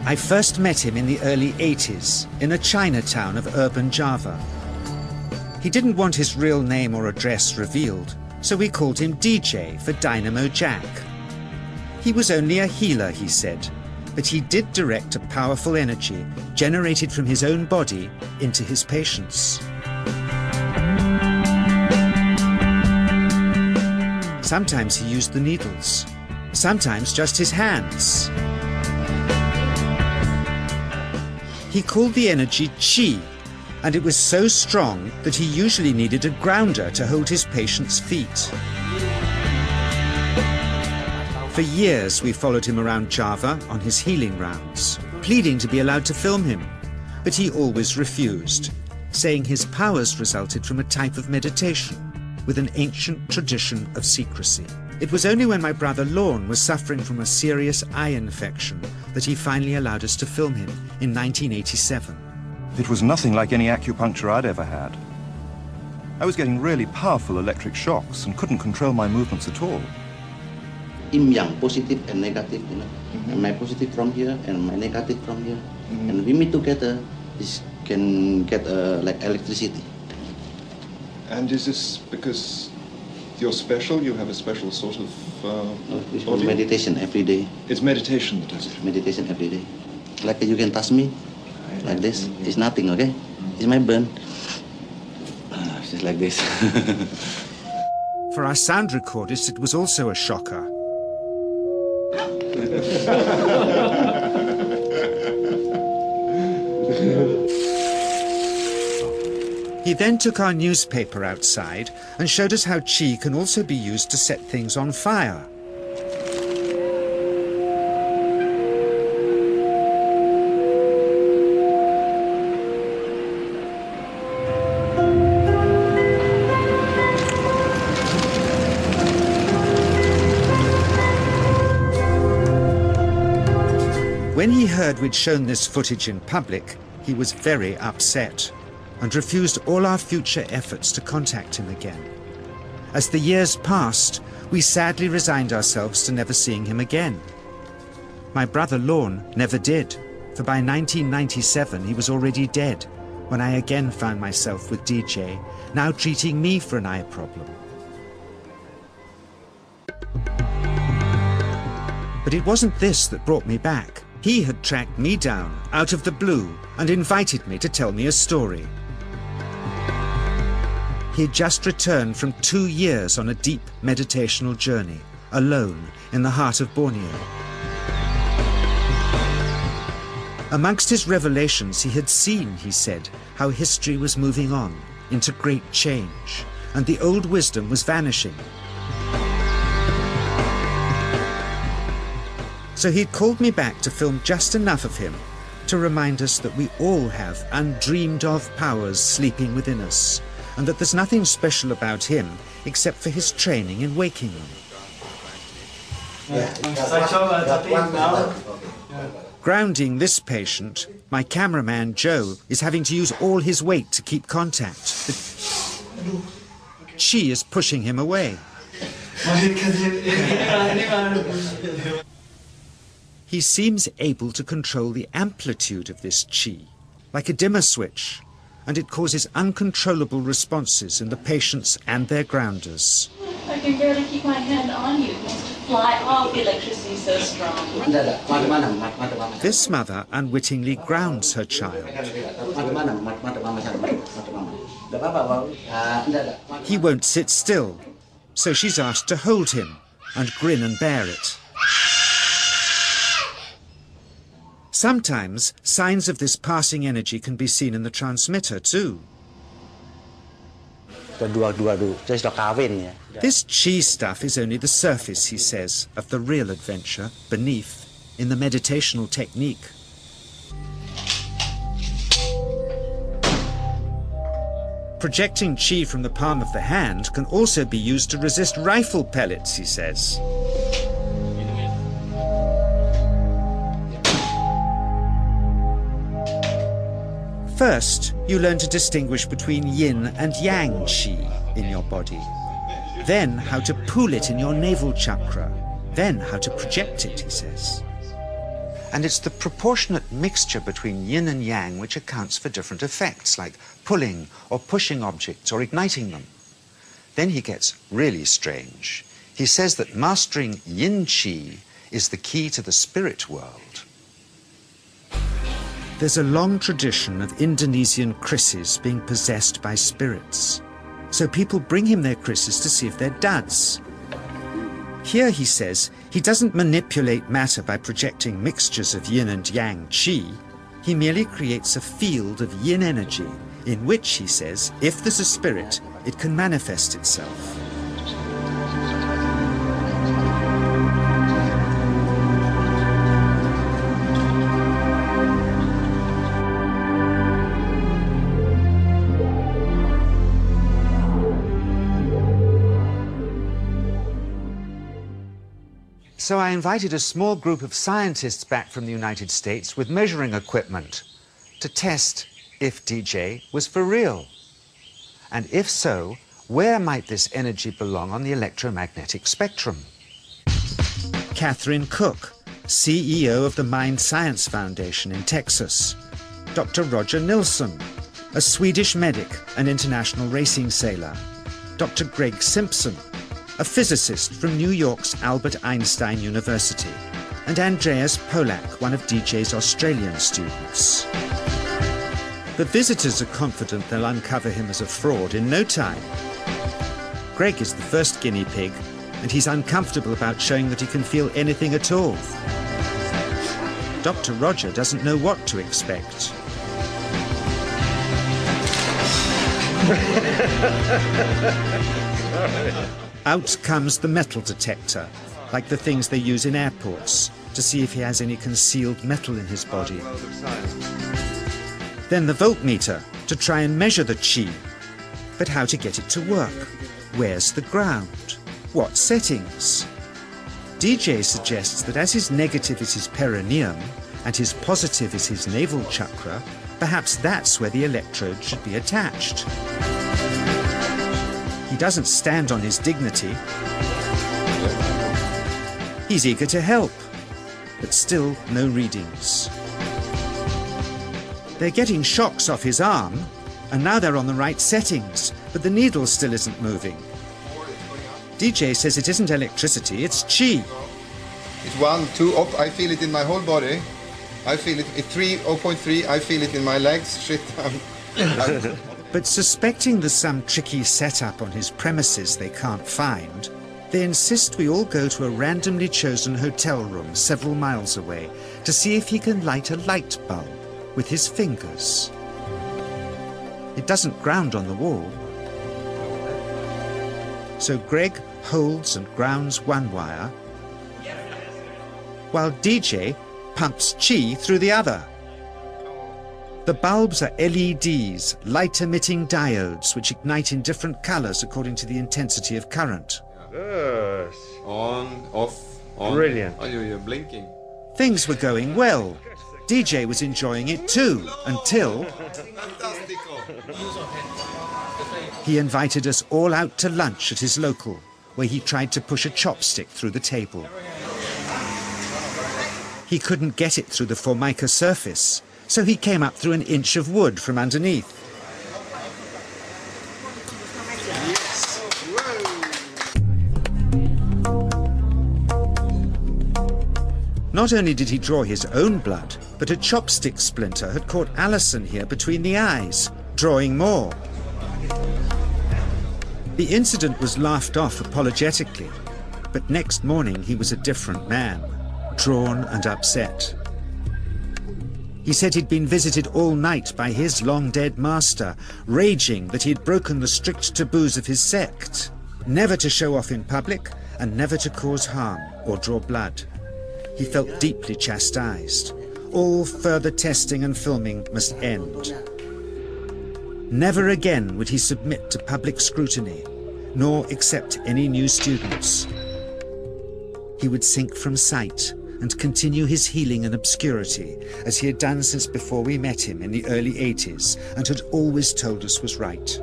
I first met him in the early 80s in a Chinatown of urban Java. He didn't want his real name or address revealed, so we called him DJ for Dynamo Jack. He was only a healer, he said, but he did direct a powerful energy generated from his own body into his patients. Sometimes he used the needles, sometimes just his hands. He called the energy Qi, and it was so strong that he usually needed a grounder to hold his patients' feet. For years we followed him around Java on his healing rounds, pleading to be allowed to film him, but he always refused, saying his powers resulted from a type of meditation with an ancient tradition of secrecy. It was only when my brother Lorne was suffering from a serious eye infection that he finally allowed us to film him in 1987. It was nothing like any acupuncture I'd ever had. I was getting really powerful electric shocks and couldn't control my movements at all. Yin yang, positive and negative, you know. And my positive from here and my negative from here. And we meet together, this can get like electricity. And is this because you're special? You have a special sort of It's meditation every day. It's meditation that does it? Meditation every day. Like you can touch me, like this. It's nothing, okay? It's my burn. Just like this. For our sound recordist, it was also a shocker. He then took our newspaper outside and showed us how Qi can also be used to set things on fire. When he heard we'd shown this footage in public, he was very upset and refused all our future efforts to contact him again. As the years passed, we sadly resigned ourselves to never seeing him again. My brother Lorne never did, for by 1997 he was already dead when I again found myself with DJ, now treating me for an eye problem. But it wasn't this that brought me back. He had tracked me down out of the blue and invited me to tell me a story. He had just returned from 2 years on a deep meditational journey, alone in the heart of Borneo. Amongst his revelations, he had seen, he said, how history was moving on into great change, and the old wisdom was vanishing. So he'd called me back to film just enough of him to remind us that we all have undreamed of powers sleeping within us, and that there's nothing special about him except for his training in waking them. Grounding this patient, my cameraman Joe is having to use all his weight to keep contact. Qi is pushing him away. He seems able to control the amplitude of this Qi, like a dimmer switch, and it causes uncontrollable responses in the patients and their grounders. I can barely keep my hand on you. It wants to fly off. The electricity is so strong. This mother unwittingly grounds her child. He won't sit still, so she's asked to hold him and grin and bear it. Sometimes signs of this passing energy can be seen in the transmitter too. This Qi stuff is only the surface, he says, of the real adventure beneath, in the meditational technique. Projecting Qi from the palm of the hand can also be used to resist rifle pellets, he says. First, you learn to distinguish between yin and yang Qi in your body. Then how to pool it in your navel chakra. Then how to project it, he says. And it's the proportionate mixture between yin and yang which accounts for different effects, like pulling or pushing objects or igniting them. Then he gets really strange. He says that mastering yin qi is the key to the spirit world. There's a long tradition of Indonesian krisis being possessed by spirits. So people bring him their krisis to see if they're duds. Here, he says, he doesn't manipulate matter by projecting mixtures of yin and yang qi. He merely creates a field of yin energy in which, he says, if there's a spirit, it can manifest itself. So I invited a small group of scientists back from the United States with measuring equipment to test if DJ was for real. And if so, where might this energy belong on the electromagnetic spectrum? Catherine Cook, CEO of the Mind Science Foundation in Texas. Dr. Roger Nilsson, a Swedish medic and international racing sailor. Dr. Greg Simpson, a physicist from New York's Albert Einstein University, and Andreas Polak, one of DJ's Australian students. The visitors are confident they'll uncover him as a fraud in no time. Greg is the first guinea pig, and he's uncomfortable about showing that he can feel anything at all. Dr. Roger doesn't know what to expect. Out comes the metal detector, like the things they use in airports, to see if he has any concealed metal in his body. Then the voltmeter, to try and measure the qi. But how to get it to work? Where's the ground? What settings? DJ suggests that as his negative is his perineum, and his positive is his navel chakra, perhaps that's where the electrode should be attached. He doesn't stand on his dignity. He's eager to help, but still no readings. They're getting shocks off his arm, and now they're on the right settings, but the needle still isn't moving. DJ says it isn't electricity, it's qi. It's 1, 2, up, I feel it in my whole body. I feel it, 3, 0.3, I feel it in my legs, shit. But suspecting there's some tricky setup on his premises they can't find, they insist we all go to a randomly chosen hotel room several miles away to see if he can light a light bulb with his fingers. It doesn't ground on the wall. So Greg holds and grounds one wire, while DJ pumps qi through the other. The bulbs are LEDs, light-emitting diodes, which ignite in different colors according to the intensity of current. Yes. On, off, on. Brilliant. Oh, you're blinking. Things were going well. DJ was enjoying it too, until he invited us all out to lunch at his local, where he tried to push a chopstick through the table. He couldn't get it through the Formica surface, so he came up through an inch of wood from underneath. Not only did he draw his own blood, but a chopstick splinter had caught Alison here between the eyes, drawing more. The incident was laughed off apologetically, but next morning he was a different man, drawn and upset. He said he'd been visited all night by his long-dead master, raging that he'd broken the strict taboos of his sect, never to show off in public and never to cause harm or draw blood. He felt deeply chastised. All further testing and filming must end. Never again would he submit to public scrutiny, nor accept any new students. He would sink from sight and continue his healing in obscurity, as he had done since before we met him in the early 80s and had always told us was right.